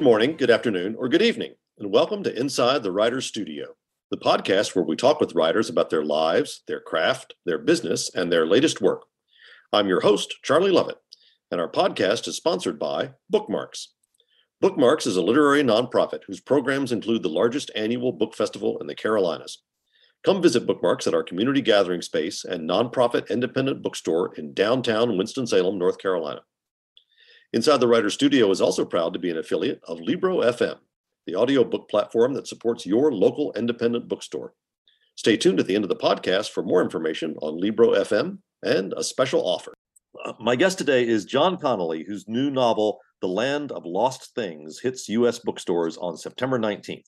morning, good afternoon, or good evening, and welcome to Inside the Writer's Studio, the podcast where we talk with writers about their lives, their craft, their business, and their latest work. I'm your host, Charlie Lovett, and our podcast is sponsored by Bookmarks. Bookmarks is a literary nonprofit whose programs include the largest annual book festival in the Carolinas. Come visit Bookmarks at our community gathering space and nonprofit independent bookstore in downtown Winston-Salem, North Carolina. Inside the Writer's Studio is also proud to be an affiliate of Libro FM, the audiobook platform that supports your local independent bookstore. Stay tuned at the end of the podcast for more information on Libro FM and a special offer. My guest today is John Connolly, whose new novel, The Land of Lost Things, hits U.S. bookstores on September 19th.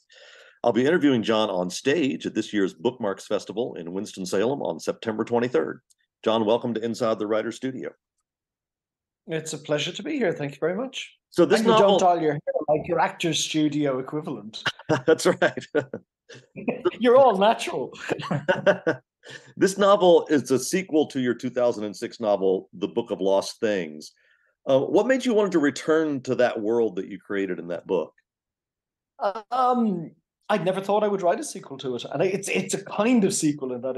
I'll be interviewing John on stage at this year's Bookmarks Festival in Winston-Salem on September 23rd. John, welcome to Inside the Writer's Studio. It's a pleasure to be here. Thank you very much. So this and novel, you don't all your hair like your actor's studio equivalent. That's right. You're all natural. This novel is a sequel to your 2006 novel, The Book of Lost Things. What made you want to return to that world that you created in that book? I'd never thought I would write a sequel to it, and it's a kind of sequel in that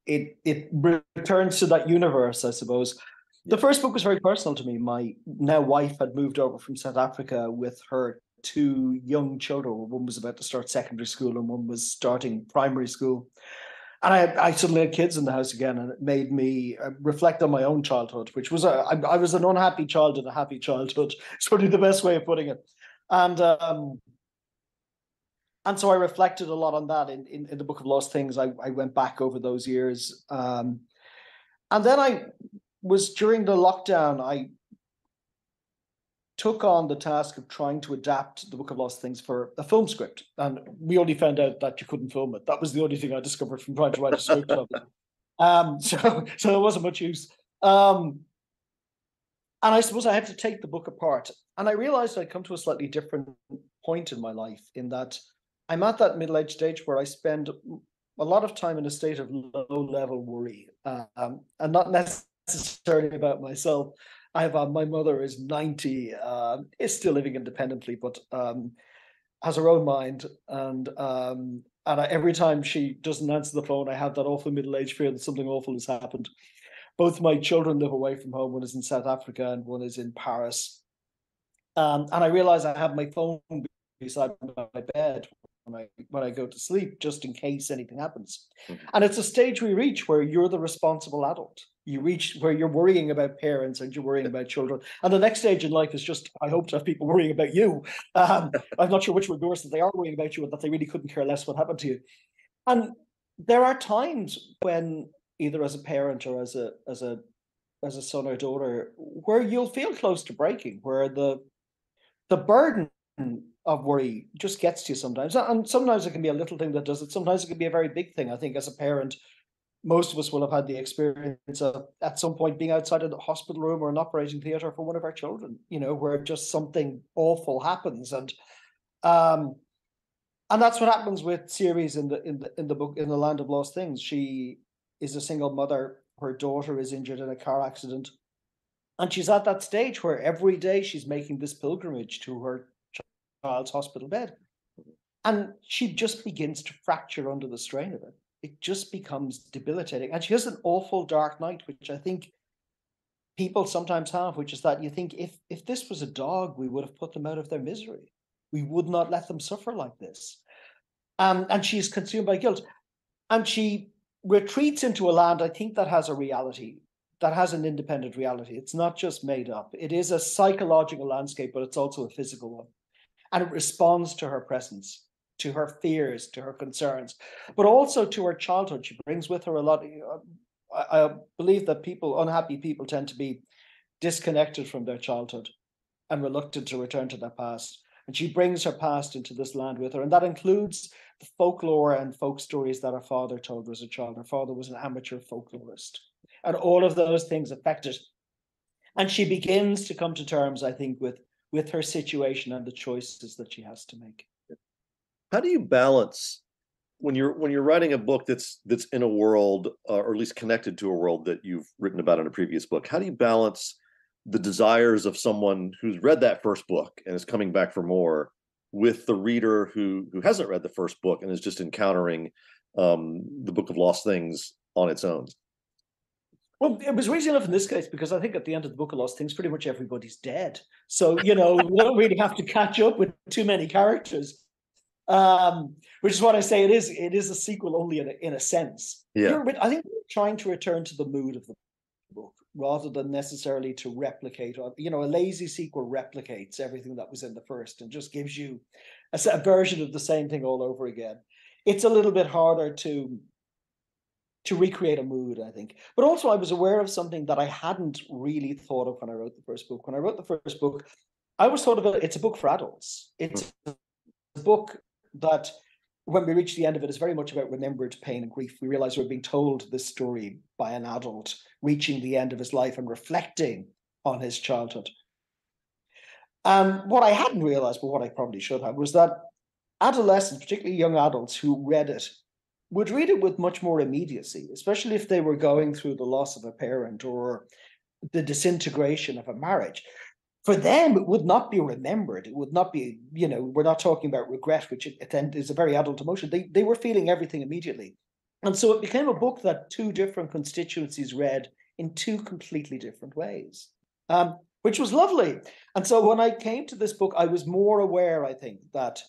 it returns to that universe, I suppose. The first book was very personal to me. My now wife had moved over from South Africa with her two young children. One was about to start secondary school and one was starting primary school. And I suddenly had kids in the house again, and it made me reflect on my own childhood, which was I was an unhappy child in a happy childhood. It's probably the best way of putting it. And so I reflected a lot on that in the Book of Lost Things. I went back over those years. And then during the lockdown, I took on the task of trying to adapt the Book of Lost Things for a film script. And we only found out that you couldn't film it. That was the only thing I discovered from trying to write a script of it. So there wasn't much use. And I suppose I had to take the book apart. And I realized I'd come to a slightly different point in my life, in that I'm at that middle-aged stage where I spend a lot of time in a state of low-level worry, and not necessarily about myself. I have my mother is 90, is still living independently, but has her own mind, and every time she doesn't answer the phone, I have that awful middle-aged fear that something awful has happened. Both my children live away from home. One is in South Africa and one is in Paris. And I realize I have my phone beside my bed when I go to sleep, just in case anything happens. Mm-hmm. And it's a stage we reach where you're the responsible adult. You reach where you're worrying about parents and you're worrying about children. And the next stage in life is just, I hope to have people worrying about you. I'm not sure which would be worse, that they are worrying about you and that they really couldn't care less what happened to you. And there are times when, either as a parent or as a son or daughter, where you'll feel close to breaking, where the burden of worry just gets to you sometimes. And sometimes it can be a little thing that does it. Sometimes it can be a very big thing. I think as a parent, most of us will have had the experience of at some point being outside of the hospital room or an operating theatre for one of our children, where just something awful happens. And that's what happens with Ceres in the book, in The Land of Lost Things. She is a single mother. Her daughter is injured in a car accident. And she's at that stage where every day she's making this pilgrimage to her child's hospital bed. And she just begins to fracture under the strain of it. It just becomes debilitating. And she has an awful dark night, which I think people sometimes have, which is that you think if this was a dog, we would have put them out of their misery. We would not let them suffer like this. And she's consumed by guilt. And she retreats into a land, I think, that has a reality, that has an independent reality. It's not just made up. It is a psychological landscape, but it's also a physical one. And it responds to her presence, to her fears, to her concerns, but also to her childhood. She brings with her a lot. I believe that unhappy people tend to be disconnected from their childhood and reluctant to return to their past. And she brings her past into this land with her. And that includes the folklore and folk stories that her father told her as a child. Her father was an amateur folklorist. And all of those things affect it. And she begins to come to terms, I think, with her situation and the choices that she has to make. How do you balance when you're writing a book that's in a world, or at least connected to a world that you've written about in a previous book? How do you balance the desires of someone who's read that first book and is coming back for more with the reader who hasn't read the first book and is just encountering the Book of Lost Things on its own? Well, it was easy enough in this case because I think at the end of the Book of Lost Things, pretty much everybody's dead. So, you know, we don't really have to catch up with too many characters. Which is what I say, it is a sequel only in a sense. Yeah. I think we're trying to return to the mood of the book rather than necessarily to replicate, or, you know, a lazy sequel replicates everything that was in the first and just gives you a version of the same thing all over again. It's a little bit harder to recreate a mood, I think. But also I was aware of something that I hadn't really thought of when I wrote the first book. When I wrote the first book, I always thought of it, it's a book for adults. It's a book that, when we reach the end of it, is very much about remembered pain and grief. We realize we're being told this story by an adult reaching the end of his life and reflecting on his childhood. What I hadn't realized, but what I probably should have, was that adolescents, particularly young adults who read it, would read it with much more immediacy, especially if they were going through the loss of a parent or the disintegration of a marriage. For them, it would not be remembered. It would not be, you know, we're not talking about regret, which is a very adult emotion. They were feeling everything immediately. And so it became a book that two different constituencies read in two completely different ways, which was lovely. And so when I came to this book, I was more aware, I think, that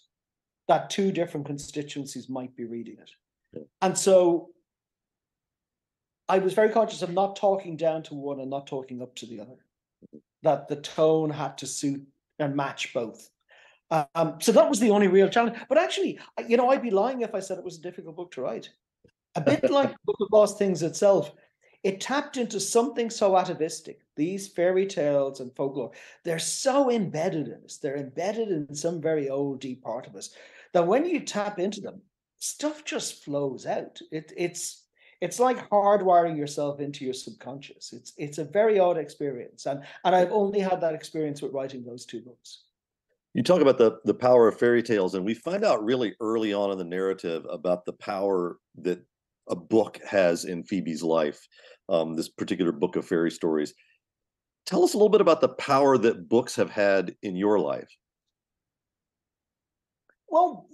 two different constituencies might be reading it. And so I was very conscious of not talking down to one and not talking up to the other, that the tone had to suit and match both. So that was the only real challenge. But actually, you know, I'd be lying if I said it was a difficult book to write. A bit like the Book of Lost Things itself, it tapped into something so atavistic. These fairy tales and folklore, they're so embedded in us. They're embedded in some very old, deep part of us that when you tap into them, stuff just flows out. It's like hardwiring yourself into your subconscious. It's a very odd experience, and I've only had that experience with writing those two books. You talk about the power of fairy tales, and we find out really early on in the narrative about the power that a book has in Phoebe's life. This particular book of fairy stories. Tell us a little bit about the power that books have had in your life. Well,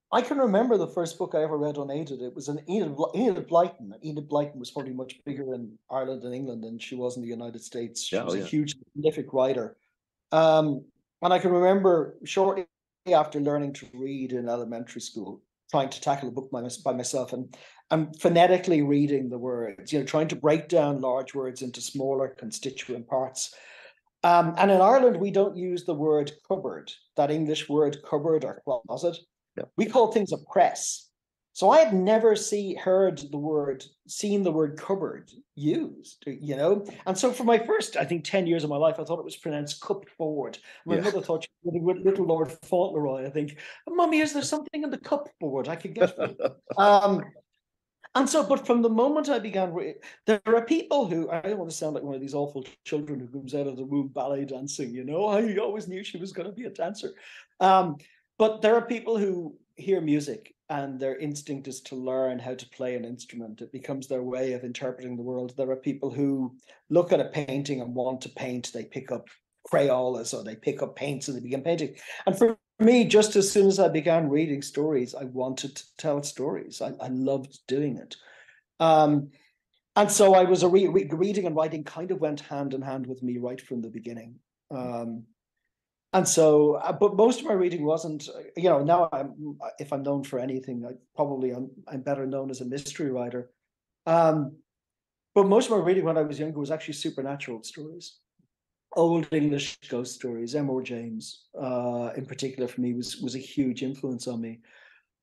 I can remember the first book I ever read unaided. It was an Enid Blyton. Enid Blyton was probably much bigger in Ireland and England than she was in the United States. She was a huge, prolific writer. And I can remember shortly after learning to read in elementary school, trying to tackle a book by myself and phonetically reading the words, you know, trying to break down large words into smaller constituent parts. And in Ireland, we don't use the word cupboard, that English word cupboard or closet. Yeah. We call things a press. So I had never seen the word cupboard used, you know? And so for my first, I think, 10 years of my life, I thought it was pronounced cupboard. My mother thought she was with little Lord Fauntleroy. I think, Mommy, is there something in the cupboard I could get for you? And so, but from the moment I began, there are people who, I don't want to sound like one of these awful children who comes out of the womb ballet dancing, you know? I always knew she was going to be a dancer. But there are people who hear music and their instinct is to learn how to play an instrument. It becomes their way of interpreting the world. There are people who look at a painting and want to paint. They pick up Crayolas or they pick up paints and they begin painting. And for me, just as soon as I began reading stories, I wanted to tell stories. I loved doing it. And so I was reading and writing kind of went hand in hand with me right from the beginning. And so, but most of my reading wasn't, you know, now if I'm known for anything, I'm better known as a mystery writer. But most of my reading when I was younger was actually supernatural stories, old English ghost stories. M.R. James, in particular, for me was a huge influence on me.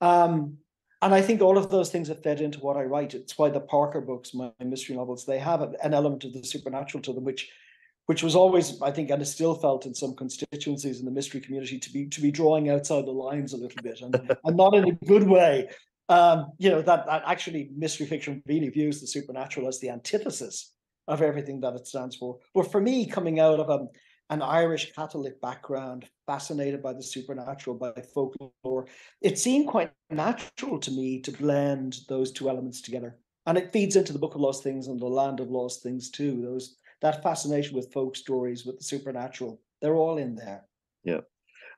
And I think all of those things have fed into what I write. It's why the Parker books, my mystery novels, they have an element of the supernatural to them, which was always, I think, and is still felt in some constituencies in the mystery community to be drawing outside the lines a little bit, and not in a good way. You know, that actually mystery fiction really views the supernatural as the antithesis of everything that it stands for. But for me, coming out of an Irish Catholic background, fascinated by the supernatural, by folklore, it seemed quite natural to me to blend those two elements together. And it feeds into the Book of Lost Things and the Land of Lost Things too. that fascination with folk stories, with the supernatural, they're all in there. Yeah.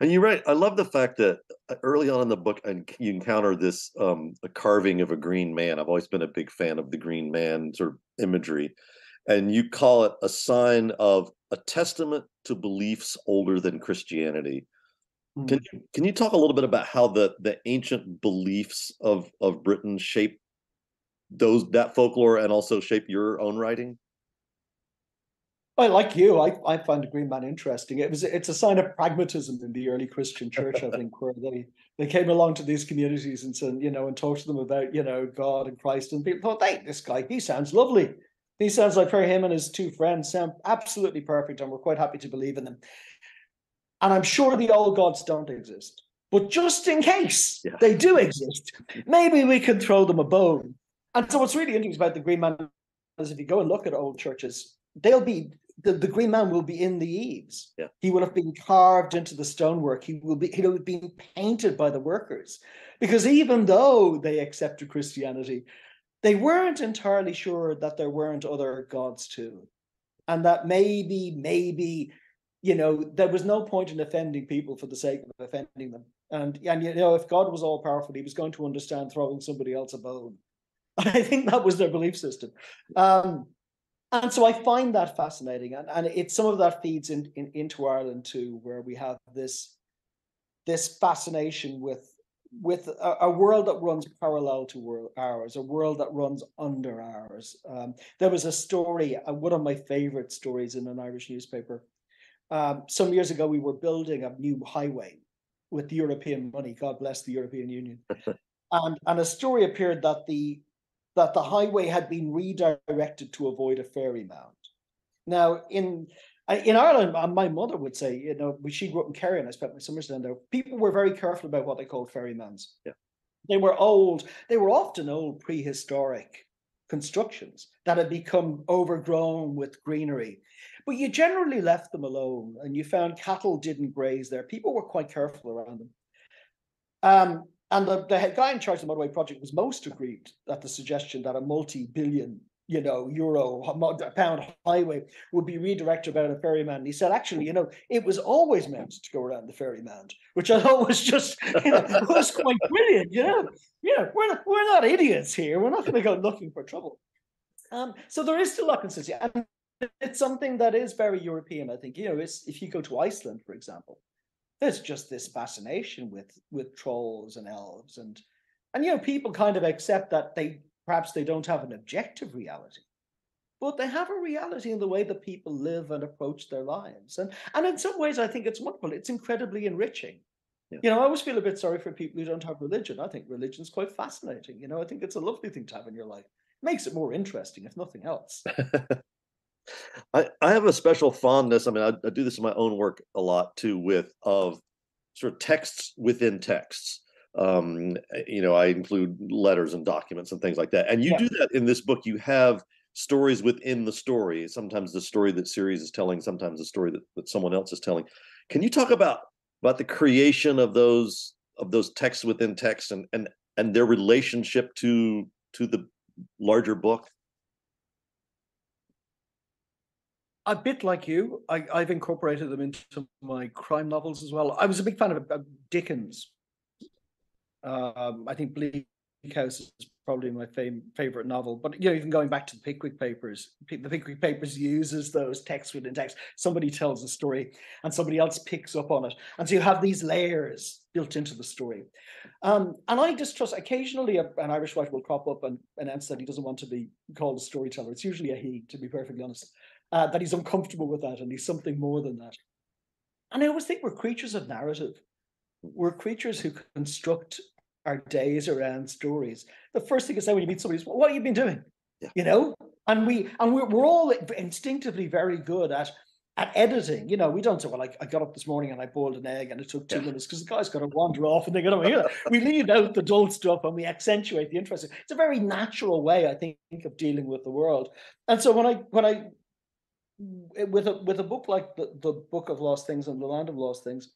And you're right. I love the fact that early on in the book, you encounter this a carving of a green man. I've always been a big fan of the green man sort of imagery, and you call it a sign of a testament to beliefs older than Christianity. Mm. Can you talk a little bit about how the ancient beliefs of Britain shape that folklore and also shape your own writing? I like you. I find the Green Man interesting. It's a sign of pragmatism in the early Christian church, I think, where they came along to these communities and said, and talked to them about, God and Christ, and people thought, hey, this guy, he sounds lovely. He sounds like him and his two friends sound absolutely perfect, and we're quite happy to believe in them. And I'm sure the old gods don't exist, but just in case they do exist, maybe we can throw them a bone. And so what's really interesting about the Green Man is if you go and look at old churches, they'll be the Green Man will be in the eaves. Yeah. He will have been carved into the stonework. He'll have been painted by the workers, because even though they accepted Christianity, they weren't entirely sure that there weren't other gods too, and that maybe there was no point in offending people for the sake of offending them. And if God was all powerful, he was going to understand throwing somebody else a bone. I think that was their belief system. And so I find that fascinating, and it's some of that feeds into Ireland too, where we have this fascination with a world that runs parallel to ours, a world that runs under ours. There was a story, one of my favorite stories in an Irish newspaper. Some years ago, we were building a new highway with European money. God bless the European Union. And a story appeared that the highway had been redirected to avoid a ferry mound. Now, in Ireland, my mother would say, she grew up in Kerry and I spent my summers down there. People were very careful about what they called ferry mounds. Yeah. They were old. They were often old prehistoric constructions that had become overgrown with greenery. But you generally left them alone, and you found cattle didn't graze there. People were quite careful around them. And the guy in charge of the motorway project was most aggrieved at the suggestion that a multi-billion, euro, pound highway would be redirected about a ferry mound. And he said, actually, it was always meant to go around the ferry mound, which I thought was just, was quite brilliant. We're not idiots here. We're not going to go looking for trouble. So there is still that consistency, and it's something that is very European. I think, if you go to Iceland, for example, there's just this fascination with trolls and elves, and people kind of accept that perhaps they don't have an objective reality, but they have a reality in the way that people live and approach their lives, and in some ways I think it's wonderful. It's incredibly enriching. I always feel a bit sorry for people who don't have religion. I think religion is quite fascinating. I think it's a lovely thing to have in your life. It makes it more interesting, if nothing else. I have a special fondness. I mean, I do this in my own work a lot too, with sort of texts within texts. I include letters and documents and things like that. And you do that in this book. You have stories within the story. Sometimes the story that series is telling, sometimes the story that someone else is telling. Can you talk about the creation of those texts within texts and their relationship to the larger book? A bit like you, I've incorporated them into my crime novels as well. I was a big fan of Dickens. I think Bleak House is probably my favorite novel. But even going back to the Pickwick Papers, the Pickwick Papers uses those texts within text. Somebody tells a story, and somebody else picks up on it, and so you have these layers built into the story. And I distrust. Occasionally, an Irish writer will crop up and announce that he doesn't want to be called a storyteller. It's usually a he, to be perfectly honest. That he's uncomfortable with that, and he's something more than that. And I always think we're creatures of narrative. We're creatures who construct our days around stories. The first thing you say when you meet somebody is, "What have you been doing?" Yeah. And we're all instinctively very good at editing. We don't say, "Well, I got up this morning and I boiled an egg and it took 2 minutes," because the guy's got to wander off and they go, we leave out the dull stuff and we accentuate the interesting. It's a very natural way, I think, of dealing with the world. And so when I with a book like the Book of Lost Things and the Land of Lost Things,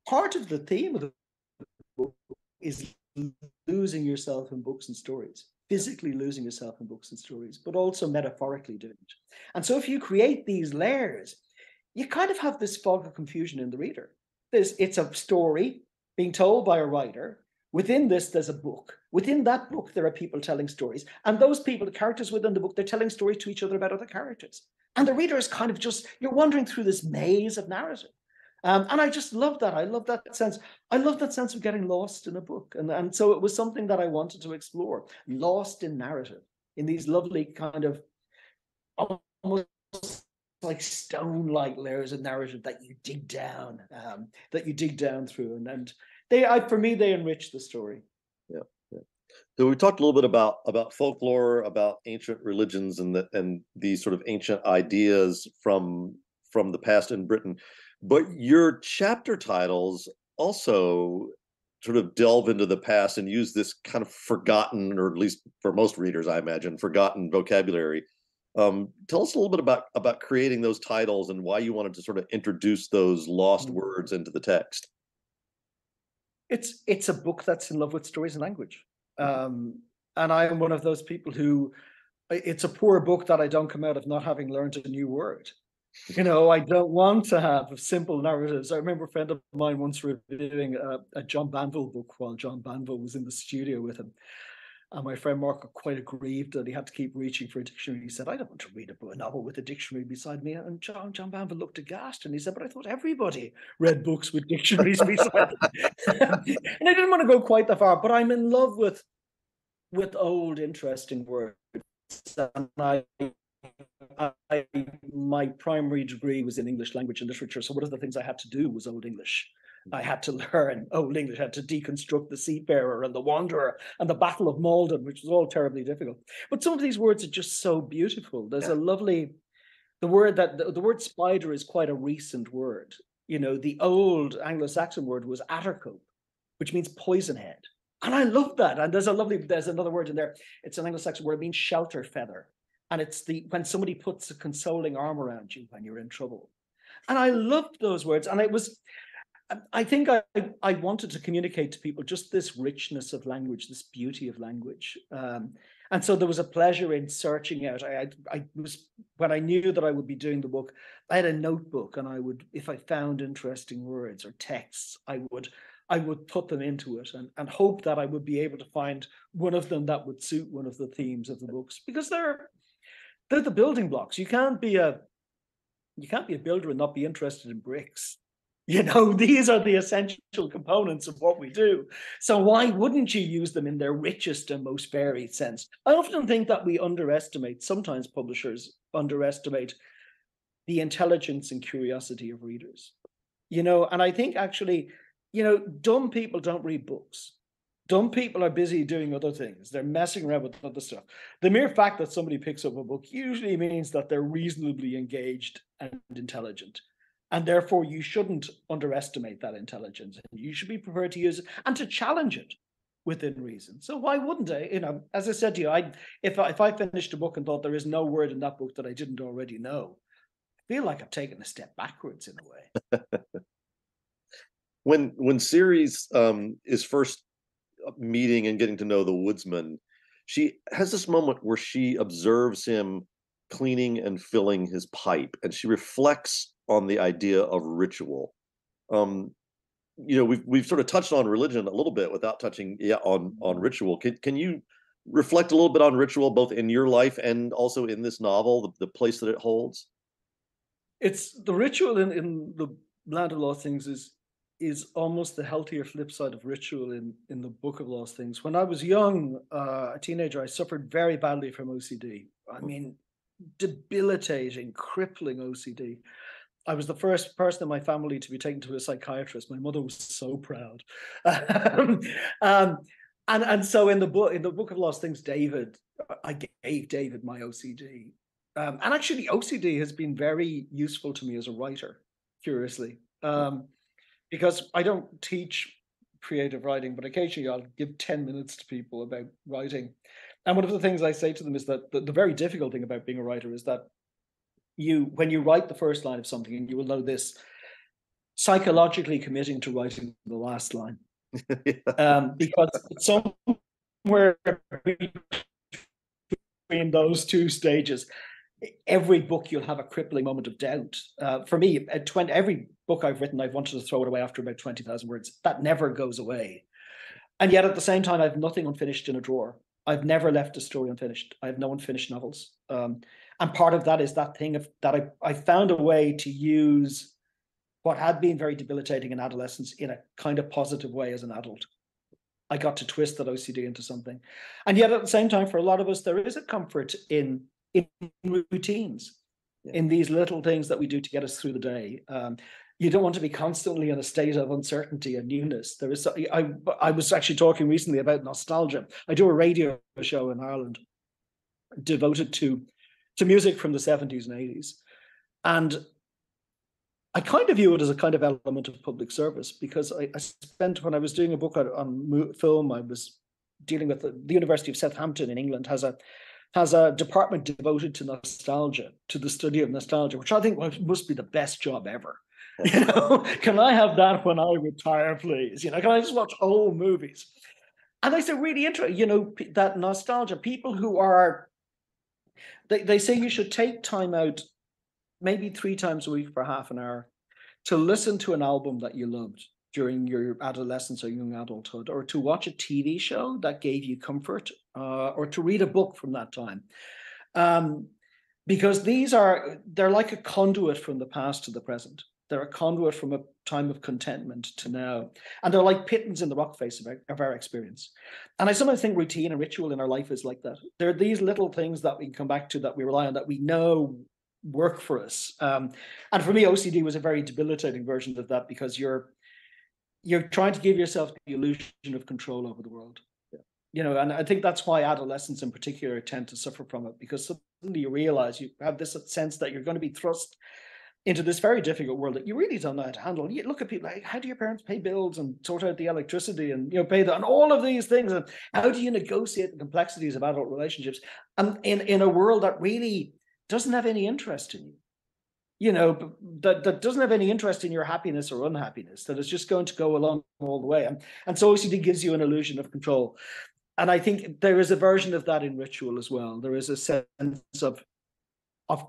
part of the theme of the book is losing yourself in books and stories. physically losing yourself in books and stories, but also metaphorically doing it. And so if you create these layers, you kind of have this fog of confusion in the reader. It's a story being told by a writer. Within this, there's a book. Within that book, there are people telling stories. And those people, the characters within the book, they're telling stories to each other about other characters. And the reader is kind of just, you're wandering through this maze of narrative. And I just love that. I love that sense. I love that sense of getting lost in a book. And so it was something that I wanted to explore, lost in narrative, in these lovely kind of almost like stone-like layers of narrative that you dig down through. And for me, they enrich the story. Yeah. So we talked a little bit about folklore, about ancient religions, and these sort of ancient ideas from the past in Britain. But your chapter titles also sort of delve into the past and use this kind of forgotten, or at least for most readers, I imagine, forgotten vocabulary. Tell us a little bit about creating those titles and why you wanted to sort of introduce those lost words into the text. It's a book that's in love with stories and language. And I am one of those people who, it's a poor book that I don't come out of not having learned a new word. I don't want to have simple narratives. I remember a friend of mine once reviewing a John Banville book while John Banville was in the studio with him. And my friend Mark got quite aggrieved that he had to keep reaching for a dictionary. He said, I don't want to read a novel with a dictionary beside me. And John Banville looked aghast and he said, but I thought everybody read books with dictionaries beside them. And I didn't want to go quite that far, but I'm in love with old, interesting words. And my primary degree was in English language and literature. So one of the things I had to do was Old English. I had to learn Old English, I had to deconstruct the Seafarer and the Wanderer and the Battle of Malden, which was all terribly difficult. But some of these words are just so beautiful. There's a lovely, the word spider is quite a recent word. The old Anglo-Saxon word was attercope, which means poison head. And I love that. And there's another word in there. It's an Anglo-Saxon word, it means shelter feather. And it's when somebody puts a consoling arm around you when you're in trouble. And I loved those words. And I think I wanted to communicate to people just this richness of language, this beauty of language. And so there was a pleasure in searching out. When I knew that I would be doing the book, I had a notebook, and if I found interesting words or texts, I would put them into it and hope that I would be able to find one of them that would suit one of the themes of the books, because they're the building blocks. You can't be a builder and not be interested in bricks. These are the essential components of what we do. So why wouldn't you use them in their richest and most varied sense? I often think that sometimes publishers underestimate the intelligence and curiosity of readers. And I think actually, dumb people don't read books. Dumb people are busy doing other things. They're messing around with other stuff. The mere fact that somebody picks up a book usually means that they're reasonably engaged and intelligent. And therefore, you shouldn't underestimate that intelligence. You should be prepared to use it and to challenge it within reason. So why wouldn't I? As I said to you, if I finished a book and thought there is no word in that book that I didn't already know, I feel like I've taken a step backwards in a way. When Ceres is first meeting and getting to know the woodsman, she has this moment where she observes him cleaning and filling his pipe, and she reflects on the idea of ritual. We've sort of touched on religion a little bit without touching on ritual. Can you reflect a little bit on ritual, both in your life and also in this novel, the place that it holds? It's the ritual in the Land of Lost Things is almost the healthier flip side of ritual in the Book of Lost Things. When I was young, a teenager, I suffered very badly from OCD. I mean, debilitating, crippling OCD. I was the first person in my family to be taken to a psychiatrist. My mother was so proud. And so in the Book of Lost Things, I gave David my OCD. And actually, OCD has been very useful to me as a writer, curiously, because I don't teach creative writing, but occasionally I'll give 10 minutes to people about writing. And one of the things I say to them is that the very difficult thing about being a writer is that when you write the first line of something, and you will know this, psychologically committing to writing the last line. Because somewhere between those two stages, every book you'll have a crippling moment of doubt. For me, every book I've written, I've wanted to throw it away after about 20,000 words. That never goes away. And yet at the same time, I have nothing unfinished in a drawer. I've never left a story unfinished. I have no unfinished novels. And part of that is that thing of that I found a way to use what had been very debilitating in adolescence in a kind of positive way as an adult. I got to twist that OCD into something. And yet at the same time, for a lot of us, there is a comfort in routines, in these little things that we do to get us through the day. You don't want to be constantly in a state of uncertainty and newness. There is. I was actually talking recently about nostalgia. I do a radio show in Ireland devoted to music from the 70s and 80s. And I kind of view it as a kind of element of public service, because I spent, when I was doing a book on film, I was dealing with the University of Southampton in England has a department devoted to nostalgia, to the study of nostalgia, which I think must be the best job ever. You know, can I have that when I retire, please? You know, can I just watch old movies? And I said, really interesting, you know, that nostalgia, people who are, they say you should take time out maybe 3 times a week for half an hour to listen to an album that you loved during your adolescence or young adulthood, or to watch a TV show that gave you comfort, or to read a book from that time. Because they're like a conduit from the past to the present. They're a conduit from a time of contentment to now. And they're like pitons in the rock face of our experience. And I sometimes think routine and ritual in our life is like that. There are these little things that we can come back to, that we rely on, that we know work for us. And for me, OCD was a very debilitating version of that, because you're trying to give yourself the illusion of control over the world. You know, and I think that's why adolescents in particular tend to suffer from it, because suddenly you realize you have this sense that you're going to be thrust into this very difficult world that you really don't know how to handle. You look at people like, how do your parents pay bills and sort out the electricity and, you know, pay that and all of these things? And how do you negotiate the complexities of adult relationships? And in a world that really doesn't have any interest in you, you know, that doesn't have any interest in your happiness or unhappiness, that is just going to go along all the way. And so OCD gives you an illusion of control. And I think there is a version of that in ritual as well. There is a sense of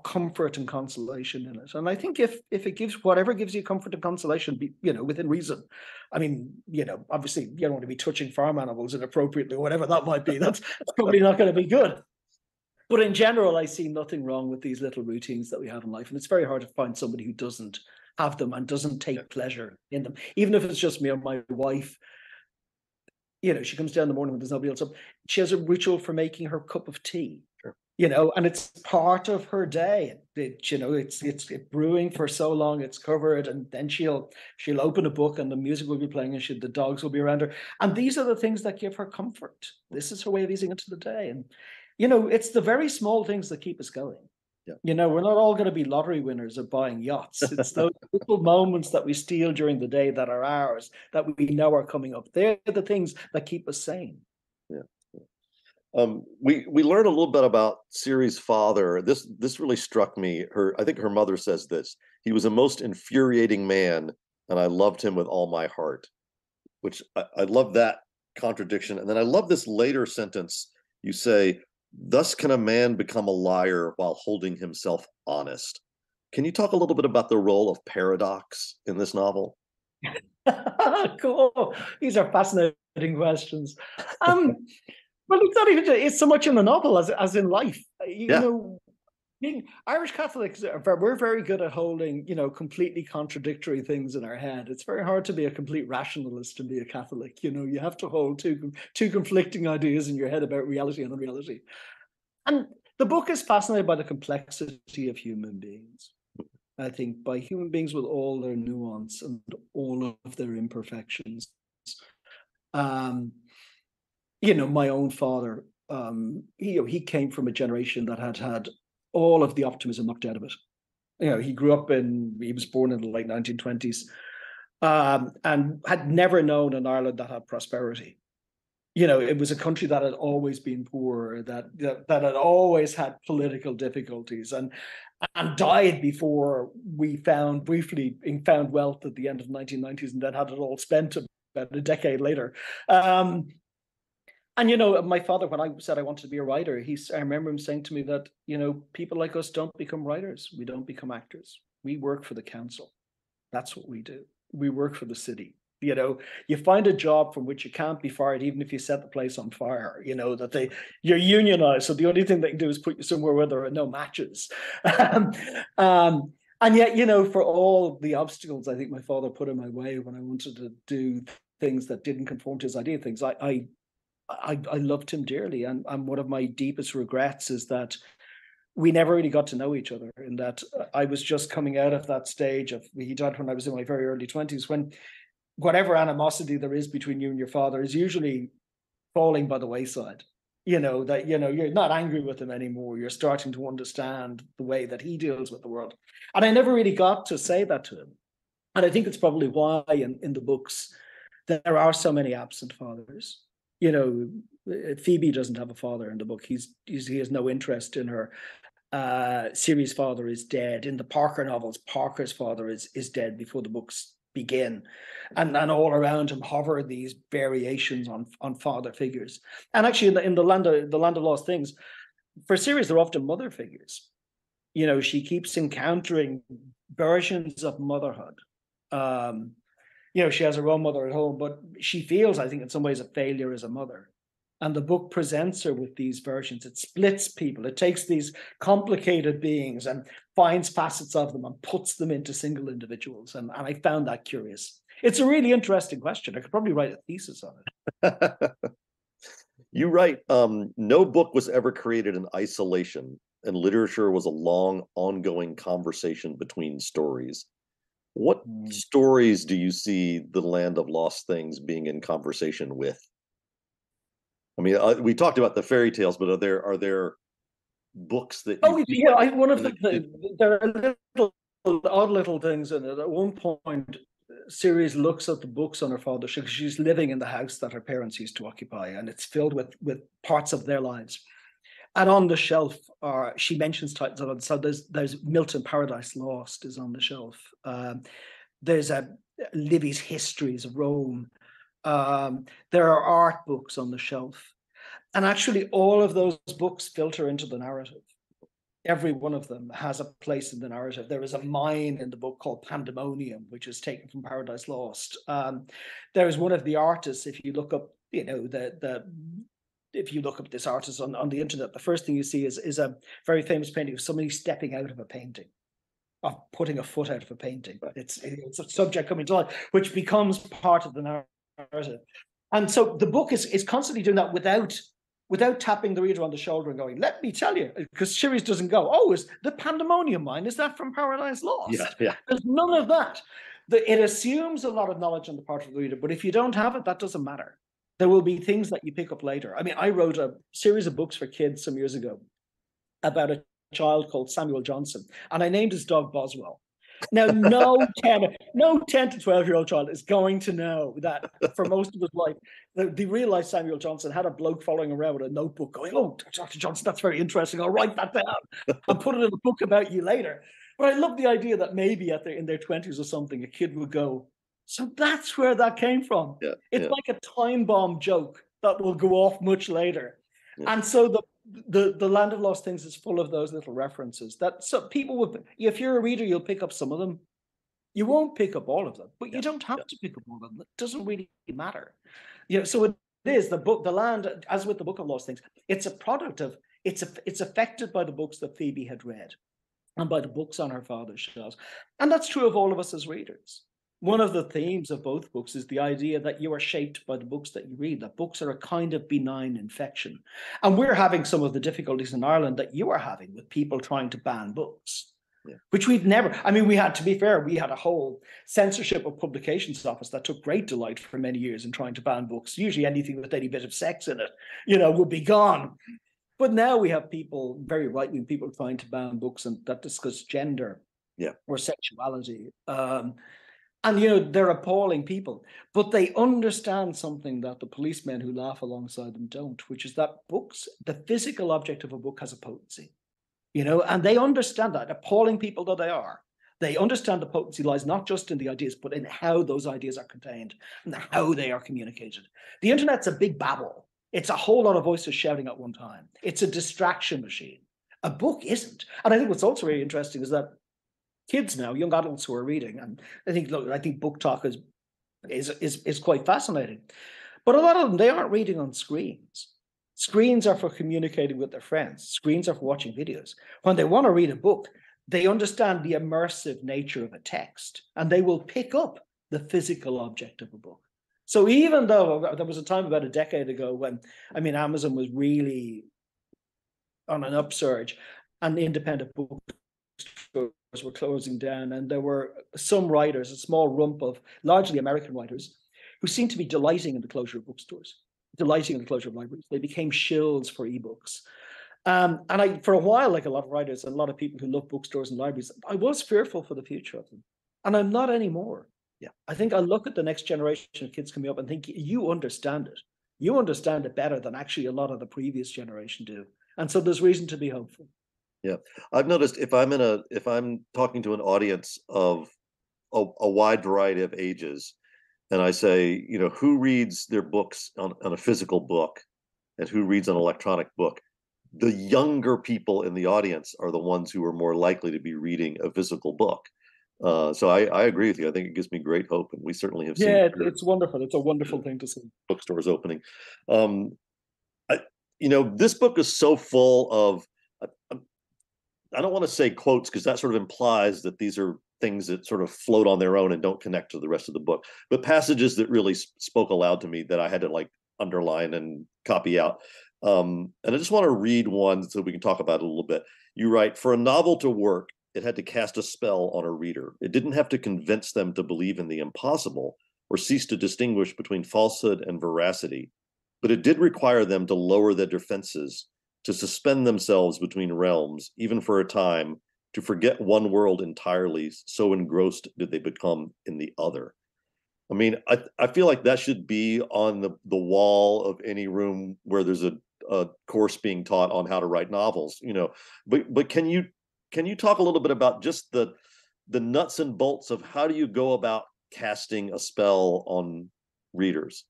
comfort and consolation in it. And I think if it gives, whatever gives you comfort and consolation, you know, within reason. I mean, you know, obviously you don't want to be touching farm animals inappropriately, or whatever that might be. That's probably not going to be good. But in general, I see nothing wrong with these little routines that we have in life. And it's very hard to find somebody who doesn't have them and doesn't take pleasure in them. Even if it's just me or my wife, you know, she comes down in the morning when there's nobody else up. She has a ritual for making her cup of tea. You know, and it's part of her day. You know, it's brewing for so long, it's covered, and then she'll open a book and the music will be playing, and the dogs will be around her. And these are the things that give her comfort. This is her way of easing into the day. And, you know, it's the very small things that keep us going. Yeah. You know, we're not all going to be lottery winners or buying yachts. It's those little moments that we steal during the day that are ours, that we know are coming up. They're the things that keep us sane. Yeah. We learn a little bit about Siri's father. This really struck me. I think her mother says this: he was a most infuriating man, and I loved him with all my heart. Which I love that contradiction. And then I love this later sentence. You say, "Thus can a man become a liar while holding himself honest." Can you talk a little bit about the role of paradox in this novel? Cool. These are fascinating questions. Well, it's not even, it's so much in the novel as in life. You know, being Irish Catholics, we're very good at holding, you know, completely contradictory things in our head. It's very hard to be a complete rationalist and be a Catholic. You know, you have to hold two conflicting ideas in your head about reality and unreality. And the book is fascinated by the complexity of human beings. I think by human beings with all their nuance and all of their imperfections. You know, my own father, he came from a generation that had all of the optimism knocked out of it. You know, he was born in the late 1920s, and had never known an Ireland that had prosperity. You know, it was a country that had always been poor, that had always had political difficulties, and died before we found wealth at the end of the 1990s, and then had it all spent about a decade later. And, my father, when I said I wanted to be a writer, I remember him saying to me that, people like us don't become writers. We don't become actors. We work for the council. That's what we do. We work for the city. You find a job from which you can't be fired, even if you set the place on fire, you're unionized. So the only thing they can do is put you somewhere where there are no matches. And yet, for all the obstacles I think my father put in my way when I wanted to do things that didn't conform to his idea of things, I loved him dearly. And one of my deepest regrets is that we never really got to know each other, in that I was just coming out of that stage of, he died when I was in my very early 20s, when whatever animosity there is between you and your father is usually falling by the wayside. That, you're not angry with him anymore. You're starting to understand the way that he deals with the world. And I never really got to say that to him. And I think it's probably why in the books there are so many absent fathers. Phoebe doesn't have a father in the book. He has no interest in her. Siri's father is dead. In the Parker novels, Parker's father is dead before the books begin, and all around him hover these variations on father figures. And actually, in the land of lost things, for Sirius, they're often mother figures. She keeps encountering versions of motherhood. She has her own mother at home, but she feels, I think, in some ways, a failure as a mother. And the book presents her with these versions. It splits people. It takes these complicated beings and finds facets of them and puts them into single individuals. And I found that curious. It's a really interesting question. I could probably write a thesis on it. You write, no book was ever created in isolation, and literature was a long, ongoing conversation between stories. What stories do you see the Land of Lost Things being in conversation with? I mean, we talked about the fairy tales, but are there books that? One of there are odd little things in it. At one point, Ceres looks at the books on her father. She's living in the house that her parents used to occupy, and it's filled with parts of their lives. And on the shelf she mentions titles of it. So there's Milton Paradise Lost is on the shelf. There's Livy's Histories of Rome. There are art books on the shelf. And actually, all of those books filter into the narrative. Every one of them has a place in the narrative. There is a mine in the book called Pandemonium, which is taken from Paradise Lost. There is one of the artists, if you look up, if you look up this artist on the internet, the first thing you see is a very famous painting of somebody stepping out of a painting, of putting a foot out of a painting. It's a subject coming to life, which becomes part of the narrative. And so the book is constantly doing that without tapping the reader on the shoulder and going, let me tell you, because Sirius doesn't go, oh, is the Pandemonium mine, is that from Paradise Lost? Yeah. There's none of that. It assumes a lot of knowledge on the part of the reader, but if you don't have it, that doesn't matter. There will be things that you pick up later. I mean, I wrote a series of books for kids some years ago about a child called Samuel Johnson, and I named his dog Boswell. Now, no 10 to 12-year-old child is going to know that for most of his life, they realized Samuel Johnson had a bloke following around with a notebook going, oh, Dr. Johnson, that's very interesting. I'll write that down and put it in a book about you later. But I love the idea that maybe in their 20s or something, a kid would go, so that's where that came from. Yeah, it's like a time bomb joke that will go off much later. Yeah. And so the Land of Lost Things is full of those little references that people would, if you're a reader, you'll pick up some of them. You won't pick up all of them, but you don't have to pick up all of them. It doesn't really matter. So it is the Land, as with the Book of Lost Things, it's a product of, it's affected by the books that Phoebe had read and by the books on her father's shelves. And that's true of all of us as readers. One of the themes of both books is the idea that you are shaped by the books that you read, that books are a kind of benign infection. And we're having some of the difficulties in Ireland that you are having with people trying to ban books, which we've never, to be fair, we had a whole censorship of publications office that took great delight for many years in trying to ban books. Usually anything with any bit of sex in it, would be gone. But now we have people, very right-wing people, trying to ban books that discuss gender or sexuality. And, they're appalling people, but they understand something that the policemen who laugh alongside them don't, which is that books, the physical object of a book has a potency, and they understand that, appalling people though they are. They understand the potency lies not just in the ideas, but in how those ideas are contained and how they are communicated. The internet's a big babble. It's a whole lot of voices shouting at one time. It's a distraction machine. A book isn't. And I think what's also really interesting is that kids now, young adults who are reading, and I think book talk is quite fascinating. But a lot of them, they aren't reading on screens. Screens are for communicating with their friends. Screens are for watching videos. When they want to read a book, they understand the immersive nature of a text, and they will pick up the physical object of a book. So even though there was a time about a decade ago when, Amazon was really on an upsurge and the independent bookstores were closing down, and there were some writers, a small rump of largely American writers, who seemed to be delighting in the closure of bookstores, delighting in the closure of libraries. They became shills for ebooks. And for a while, like a lot of writers and a lot of people who love bookstores and libraries, I was fearful for the future of them. And I'm not anymore. Yeah. I think I look at the next generation of kids coming up and think, you understand it. You understand it better than actually a lot of the previous generation do. And so there's reason to be hopeful. Yeah. I've noticed if I'm talking to an audience of a wide variety of ages, and I say, who reads their books on a physical book and who reads an electronic book, the younger people in the audience are the ones who are more likely to be reading a physical book. So I agree with you. I think it gives me great hope, and we certainly have seen. Yeah, it's wonderful. It's a wonderful thing to see. Bookstores opening. This book is so full of, I don't want to say quotes because that sort of implies that these are things that sort of float on their own and don't connect to the rest of the book, but passages that really spoke aloud to me that I had to underline and copy out. And I just want to read one so we can talk about it a little bit. You write, "For a novel to work, it had to cast a spell on a reader. It didn't have to convince them to believe in the impossible or cease to distinguish between falsehood and veracity, but it did require them to lower their defenses, to suspend themselves between realms, even for a time, to forget one world entirely, so engrossed did they become in the other." I feel like that should be on the wall of any room where there's a course being taught on how to write novels, but can you talk a little bit about just the nuts and bolts of how do you go about casting a spell on readers?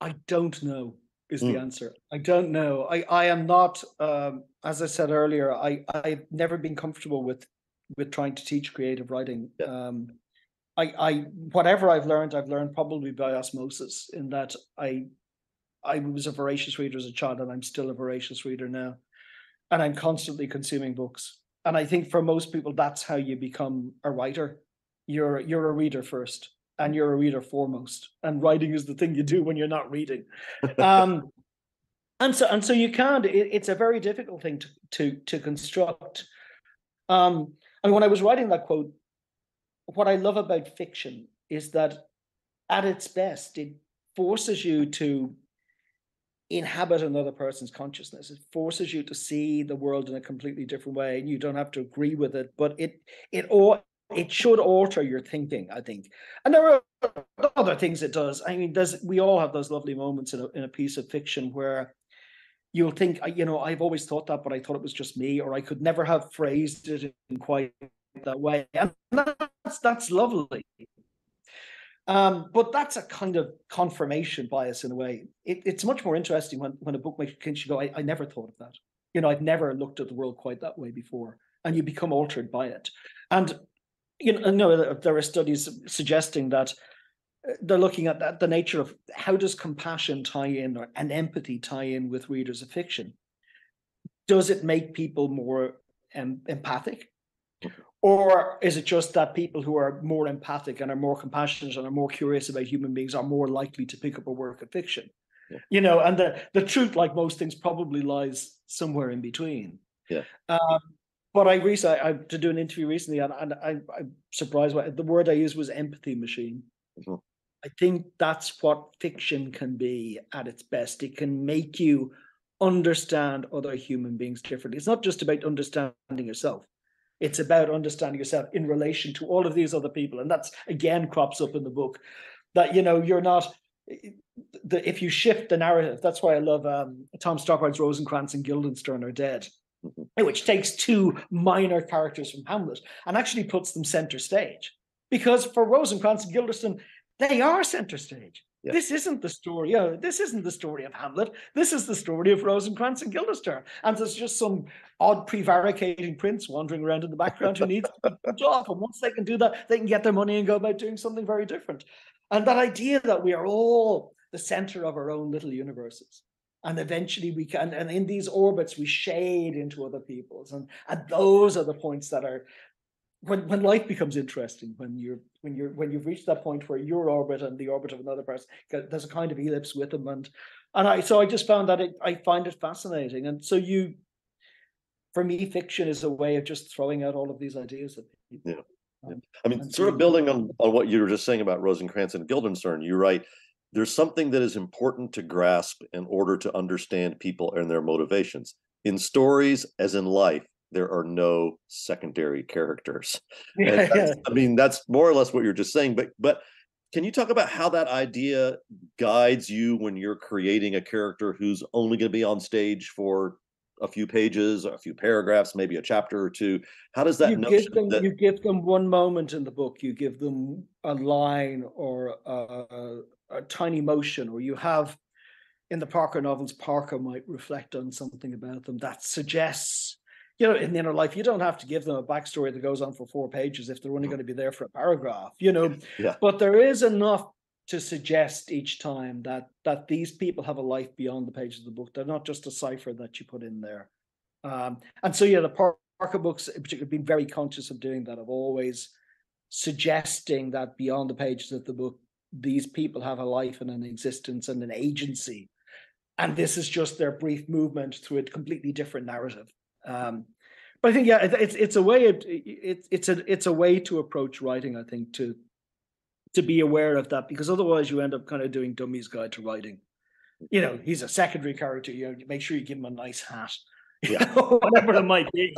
I don't know is the answer. I don't know. I am not, as I said earlier, I've never been comfortable with trying to teach creative writing. Yeah. Whatever I've learned probably by osmosis, in that I was a voracious reader as a child, and I'm still a voracious reader now. And I'm constantly consuming books. And I think for most people, that's how you become a writer. You're a reader first, and you're a reader foremost. And writing is the thing you do when you're not reading. And so you can't. It's a very difficult thing to construct. When I was writing that quote, what I love about fiction is that at its best, it forces you to inhabit another person's consciousness. It forces you to see the world in a completely different way, and you don't have to agree with it, but it should alter your thinking, I think. And there are other things it does. We all have those lovely moments in a piece of fiction where you'll think, I've always thought that, but I thought it was just me, or I could never have phrased it in quite that way. And that's lovely. But that's a kind of confirmation bias in a way. It's much more interesting when a book makes you go, I never thought of that. I've never looked at the world quite that way before. And you become altered by it. And, there are studies suggesting that they're looking at the nature of how does compassion tie in, and empathy tie in with readers of fiction. Does it make people more empathic? Or is it just that people who are more empathic and are more compassionate and are more curious about human beings are more likely to pick up a work of fiction? Yeah. And the truth, like most things, probably lies somewhere in between. Yeah. But I to do an interview recently, and I'm surprised by the word I used was empathy machine. Mm-hmm. I think that's what fiction can be at its best. It can make you understand other human beings differently. It's not just about understanding yourself. It's about understanding yourself in relation to all of these other people. And that's, again, crops up in the book, that, you're not, if you shift the narrative, that's why I love Tom Stoppard's Rosencrantz and Guildenstern Are Dead, which takes two minor characters from Hamlet and actually puts them center stage. Because for Rosencrantz and Guildenstern, they are center stage. Yeah. This isn't the story. This isn't the story of Hamlet. This is the story of Rosencrantz and Guildenstern. And there's just some odd prevaricating prince wandering around in the background who needs to be picked off. And once they can do that, they can get their money and go about doing something very different. And that idea that we are all the center of our own little universes. And eventually we can, and in these orbits, we shade into other people's. And those are the points that are, when life becomes interesting, when you've reached that point where your orbit and the orbit of another person, there's a kind of ellipse with them, and I just found that I find it fascinating, and so for me, fiction is a way of just throwing out all of these ideas at people. Yeah. I mean, sort of building on what you were just saying about Rosencrantz and Guildenstern, you're right. There's something that is important to grasp in order to understand people and their motivations. In stories, as in life, there are no secondary characters. I mean, that's more or less what you're just saying. But can you talk about how that idea guides you when you're creating a character who's only going to be on stage for a few pages, a few paragraphs, maybe a chapter or two? How does that you give them one moment in the book, you give them a line or a tiny motion, or you have in the Parker novels, Parker might reflect on something about them that suggests, in the inner life, you don't have to give them a backstory that goes on for 4 pages if they're only going to be there for a paragraph, Yeah. But there is enough to suggest each time that these people have a life beyond the pages of the book. They're not just a cipher that you put in there. And so, the Parker books in particular have been very conscious of doing that, of always suggesting that beyond the pages of the book, these people have a life and an existence and an agency. And this is just their brief movement through a completely different narrative. But I think, it's a way it's a way to approach writing, I think, to be aware of that, because otherwise you end up kind of doing Dummy's Guide to Writing. He's a secondary character. Make sure you give him a nice hat, whatever it might be.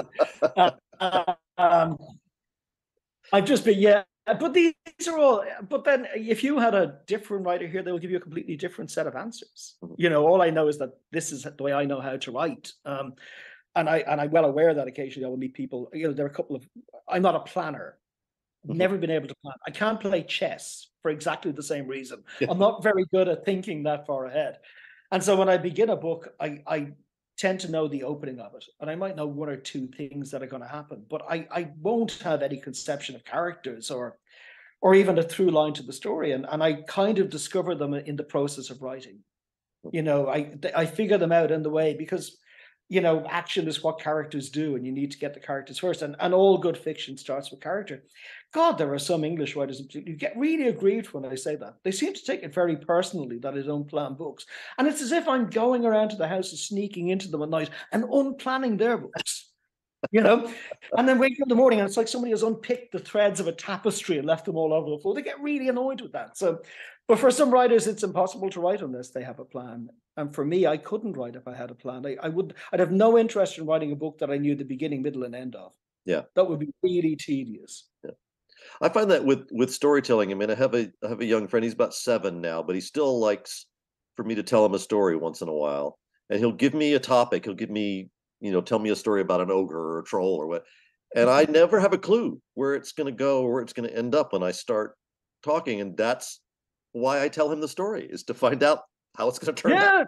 I've just been, but these are all. But then, if you had a different writer here, they will give you a completely different set of answers. All I know is that this is the way I know how to write. And I'm well aware that occasionally I will meet people. There are a couple of. I'm not a planner. Never been able to plan. I can't play chess for exactly the same reason. I'm not very good at thinking that far ahead. And so when I begin a book, I tend to know the opening of it. And I might know 1 or 2 things that are going to happen, but I won't have any conception of characters or even a through line to the story. And I kind of discover them in the process of writing. I figure them out in the way, because action is what characters do, and you need to get the characters first. And all good fiction starts with character. God, there are some English writers who get really aggrieved when I say that. They seem to take it very personally that I don't plan books. And it's as if I'm going around to the houses, sneaking into them at night and unplanning their books. And then wake up in the morning and it's like somebody has unpicked the threads of a tapestry and left them all over the floor. They get really annoyed with that. So, but for some writers, it's impossible to write unless they have a plan. And for me, I couldn't write if I had a plan. I'd have no interest in writing a book that I knew the beginning, middle, and end of. Yeah, that would be really tedious. Yeah, I find that with storytelling. I mean, I have a young friend. He's about 7 now, but he still likes for me to tell him a story once in a while, and he'll give me a topic. He'll give me, tell me a story about an ogre or a troll or what, and I never have a clue where it's going to go or where it's going to end up when I start talking, and that's why I tell him the story, is to find out how it's going to turn out.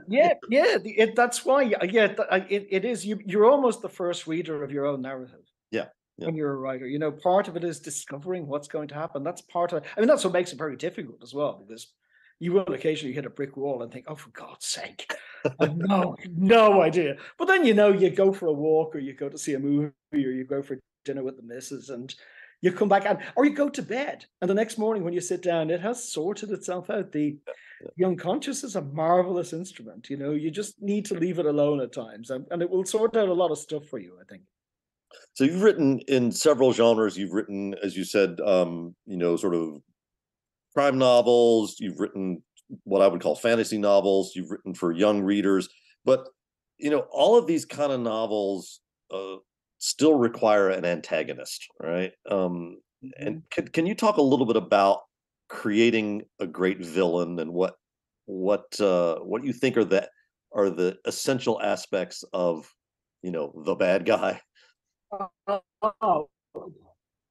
That's why. It is. You're almost the first reader of your own narrative. Yeah. When you're a writer, part of it is discovering what's going to happen. That's part of it. I mean, that's what makes it very difficult as well, because you will occasionally hit a brick wall and think, oh, for God's sake, I have no idea. But then, you go for a walk, or you go to see a movie, or you go for dinner with the missus, and you come back or you go to bed, and the next morning when you sit down, it has sorted itself out. The unconscious is a marvelous instrument. You just need to leave it alone at times, and it will sort out a lot of stuff for you, I think. So you've written in several genres. You've written, as you said, sort of crime novels. You've written what I would call fantasy novels. You've written for young readers, but all of these kind of novels still require an antagonist, right? And can you talk a little bit about creating a great villain, and what you think are the essential aspects of the bad guy?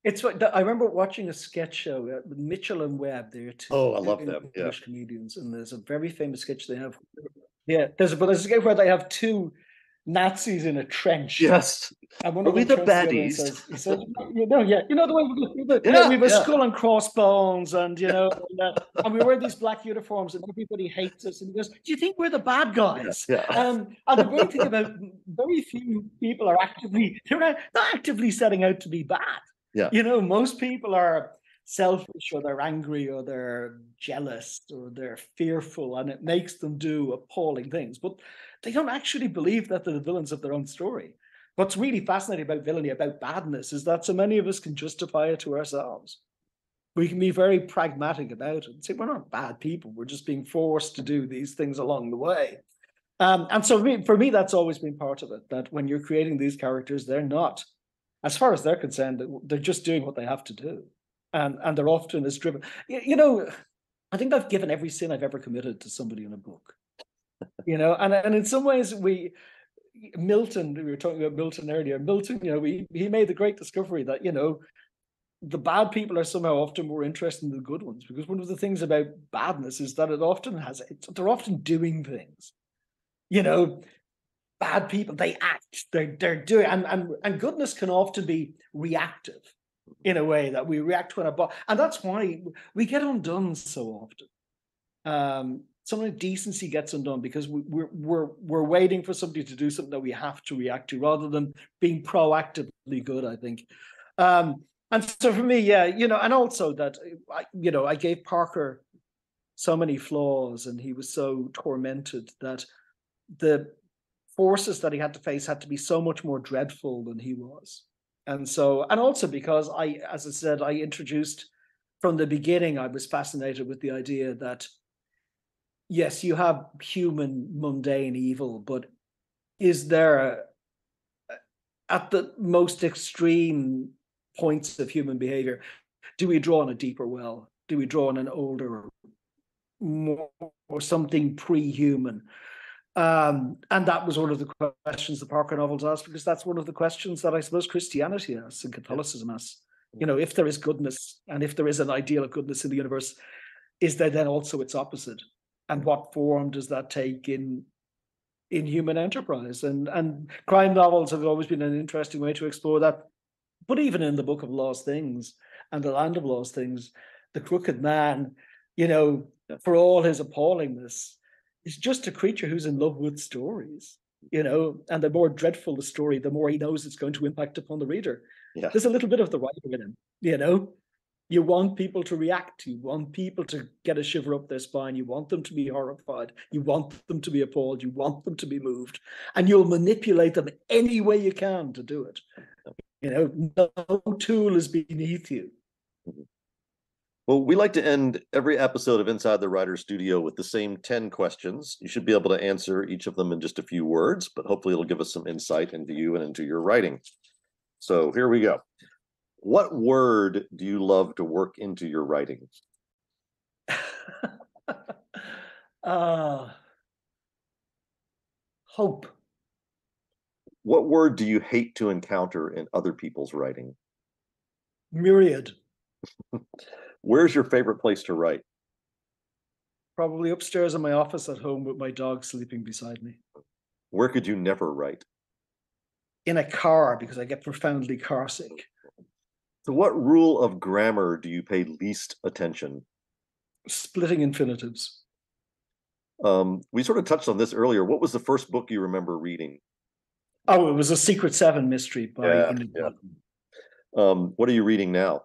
It's what I remember watching a sketch show, Mitchell and Webb. They're two Oh, I love them. Yeah. English comedians, and there's a very famous sketch they have. Yeah, there's a sketch where they have two Nazis in a trench. Yes. And one Are of we them the turns to the other and baddies? says, you know the way Yeah, we have a yeah. skull and crossbones, and and we wear these black uniforms, and everybody hates us. And he goes, "Do you think we're the bad guys?" Yeah. And the great thing about very few people are they're not actively setting out to be bad. Yeah. Most people are selfish, or they're angry, or they're jealous, or they're fearful, and it makes them do appalling things. But they don't actually believe that they're the villains of their own story. What's really fascinating about villainy, about badness, is that so many of us can justify it to ourselves. We can be very pragmatic about it and say, we're not bad people. We're just being forced to do these things along the way. And so for me, that's always been part of it, that when you're creating these characters, they're not, as far as they're concerned, they're just doing what they have to do. And they're often as driven. I think I've given every sin I've ever committed to somebody in a book. And in some ways Milton, we were talking about Milton earlier. Milton, he made the great discovery that, the bad people are somehow often more interesting than the good ones, because one of the things about badness is that they're often doing things. Bad people, they act, they're doing, and goodness can often be reactive in a way that we react when and that's why we get undone so often. Some of decency gets undone because we're waiting for somebody to do something that we have to react to, rather than being proactively good, I think. And so for me, and also that I gave Parker so many flaws, and he was so tormented that the forces that he had to face had to be so much more dreadful than he was. And also because as I said, I introduced from the beginning, I was fascinated with the idea that, yes, you have human mundane evil, but is there, at the most extreme points of human behavior, do we draw on a deeper well? Do we draw on an older, more, or something pre-human? And that was one of the questions the Parker novels asked, because that's one of the questions that I suppose Christianity asks and Catholicism asks. If there is goodness, and if there is an ideal of goodness in the universe, is there then also its opposite? And what form does that take in human enterprise? And crime novels have always been an interesting way to explore that. But even in the Book of Lost Things and the Land of Lost Things, the crooked man, for all his appallingness, is just a creature who's in love with stories, and the more dreadful the story, the more he knows it's going to impact upon the reader. Yeah. There's a little bit of the writer in him, You want people to react. You want people to get a shiver up their spine. You want them to be horrified. You want them to be appalled. You want them to be moved. And you'll manipulate them any way you can to do it. No tool is beneath you. Well, we like to end every episode of Inside the Writer's Studio with the same 10 questions. You should be able to answer each of them in just a few words, but hopefully it'll give us some insight into you and into your writing. So here we go. What word do you love to work into your writing? Hope. What word do you hate to encounter in other people's writing? Myriad. Where's your favorite place to write? Probably upstairs in my office at home with my dog sleeping beside me. Where could you never write? In a car, because I get profoundly car sick. To what rule of grammar do you pay least attention? Splitting infinitives. We sort of touched on this earlier. What was the first book you remember reading? Oh, it was a Secret Seven mystery by Enid Blyton. What are you reading now?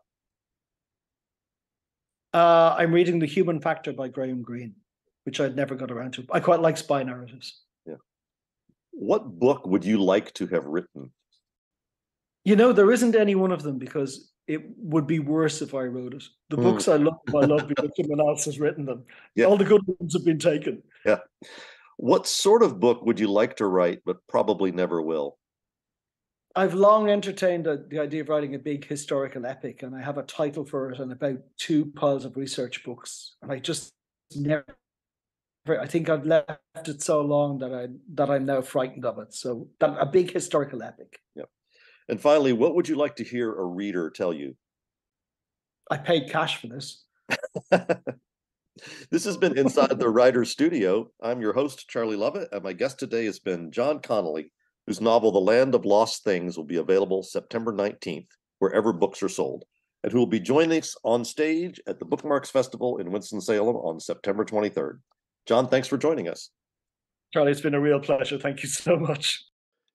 I'm reading The Human Factor by Graham Greene, which I'd never got around to. I quite like spy narratives. Yeah. What book would you like to have written? There isn't any one of them, because it would be worse if I wrote it. The books I love because someone else has written them. Yeah. All the good ones have been taken. Yeah. What sort of book would you like to write, but probably never will? I've long entertained the idea of writing a big historical epic, and I have a title for it and about 2 piles of research books. And I just never, I think I've left it so long that I'm now frightened of it. So a big historical epic. Yeah. And finally, what would you like to hear a reader tell you? I paid cash for this. This has been Inside the Writer's Studio. I'm your host, Charlie Lovett, and my guest today has been John Connolly, whose novel The Land of Lost Things will be available September 19th, wherever books are sold, and who will be joining us on stage at the Bookmarks Festival in Winston-Salem on September 23rd. John, thanks for joining us. Charlie, it's been a real pleasure. Thank you so much.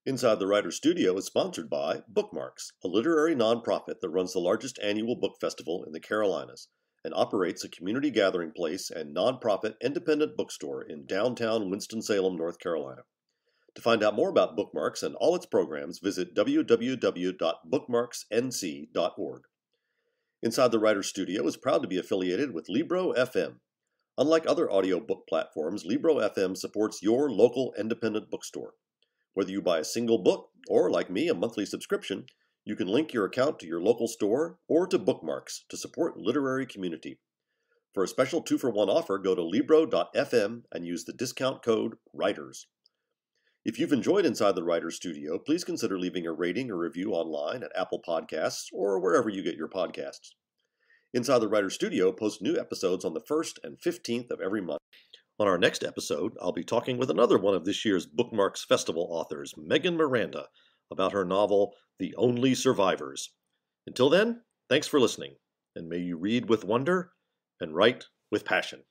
Inside the Writer's Studio is sponsored by Bookmarks, a literary nonprofit that runs the largest annual book festival in the Carolinas and operates a community gathering place and nonprofit independent bookstore in downtown Winston-Salem, North Carolina. To find out more about Bookmarks and all its programs, visit www.bookmarksnc.org. Inside the Writer's Studio is proud to be affiliated with Libro FM. Unlike other audiobook platforms, Libro FM supports your local independent bookstore. Whether you buy a single book or, like me, a monthly subscription, you can link your account to your local store or to Bookmarks to support literary community. For a special 2-for-1 offer, go to Libro.fm and use the discount code WRITERS. If you've enjoyed Inside the Writer's Studio, please consider leaving a rating or review online at Apple Podcasts or wherever you get your podcasts. Inside the Writer's Studio posts new episodes on the 1st and 15th of every month. On our next episode, I'll be talking with another one of this year's Bookmarks Festival authors, Megan Miranda, about her novel, The Only Survivors. Until then, thanks for listening, and may you read with wonder and write with passion.